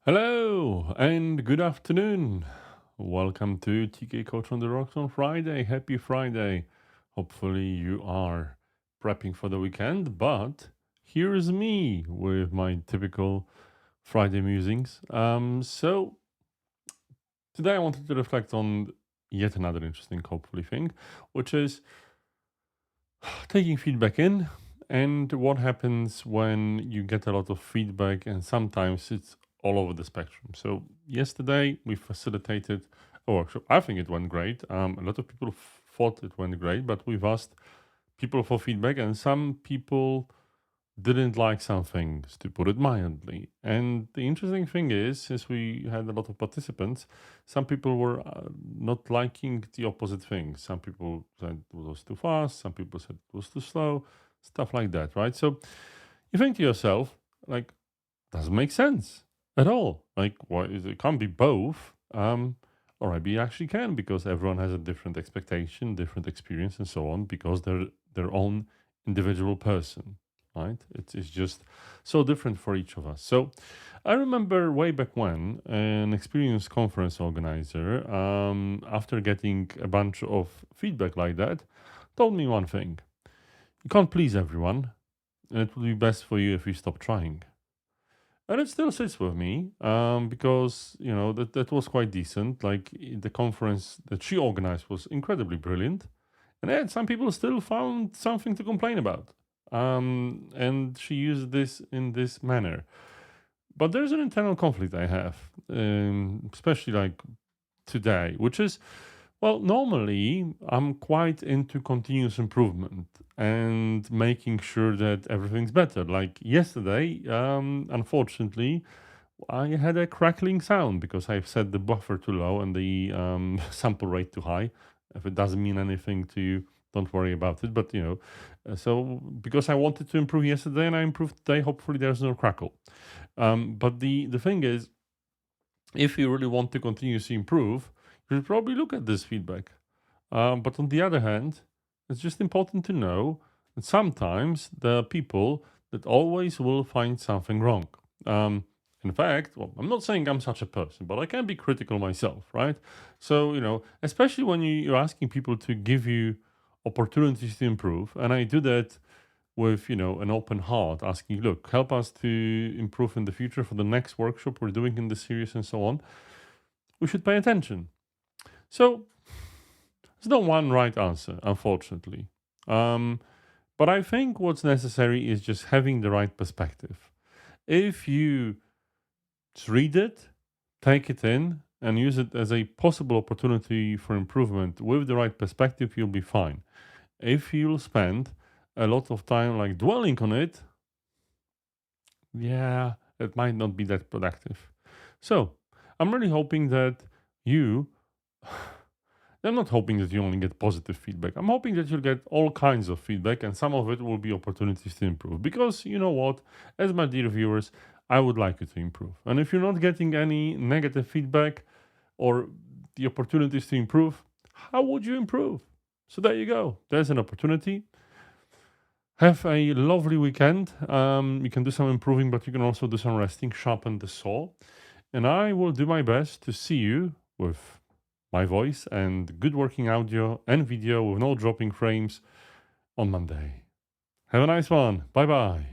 Hello and good afternoon. Welcome to TK Coach on the Rocks on Friday. Happy Friday. Hopefully, you are prepping for the weekend, but here's me with my typical Friday musings. So, today I wanted to reflect on yet another interesting, hopefully, thing, which is taking feedback in and what happens when you get a lot of feedback and sometimes it's all over the spectrum. So yesterday we facilitated a workshop. I think it went great. A lot of people thought it went great, but we've asked people for feedback and some people didn't like some things, to put it mildly. And the interesting thing is, since we had a lot of participants, some people were not liking the opposite things. Some people said it was too fast, some people said it was too slow, stuff like that, right? So you think to yourself, like, doesn't make sense at all. Like, why is it can't be both? Or maybe it actually can because everyone has a different expectation, different experience, and so on, because they're their own individual person, right? It's just so different for each of us. So I remember way back when an experienced conference organizer, after getting a bunch of feedback like that, told me one thing: you can't please everyone, and it would be best for you if you stop trying. And it still sits with me because that was quite decent. Like the conference that she organized was incredibly brilliant, and yet some people still found something to complain about. And she used this in this manner. But there's an internal conflict I have, especially like today, which is, well, normally I'm quite into continuous improvement and making sure that everything's better. Like yesterday, unfortunately, I had a crackling sound because I've set the buffer too low and the sample rate too high. If it doesn't mean anything to you, don't worry about it. But so because I wanted to improve yesterday and I improved today, hopefully there's no crackle. But the thing is, if you really want to continuously improve, you should probably look at this feedback. But on the other hand, it's just important to know that sometimes there are people that always will find something wrong. In fact, well, I'm not saying I'm such a person, but I can be critical myself, right? So, especially when you're asking people to give you opportunities to improve, and I do that with an open heart, asking, look, help us to improve in the future for the next workshop we're doing in the series and so on. We should pay attention. So there's no one right answer, unfortunately. um, but I think what's necessary is just having the right perspective. If you just read it, take it in, and use it as a possible opportunity for improvement with the right perspective, you'll be fine. If you'll spend a lot of time like dwelling on it, yeah, it might not be that productive. So I'm really hoping that you, I'm not hoping that you only get positive feedback. I'm hoping that you'll get all kinds of feedback and some of it will be opportunities to improve. Because you know what, as my dear viewers, I would like you to improve. And if you're not getting any negative feedback or the opportunities to improve, how would you improve? So there you go. There's an opportunity. Have a lovely weekend. You can do some improving, but you can also do some resting, sharpen the saw. And I will do my best to see you with my voice and good working audio and video with no dropping frames on Monday. Have a nice one. Bye bye.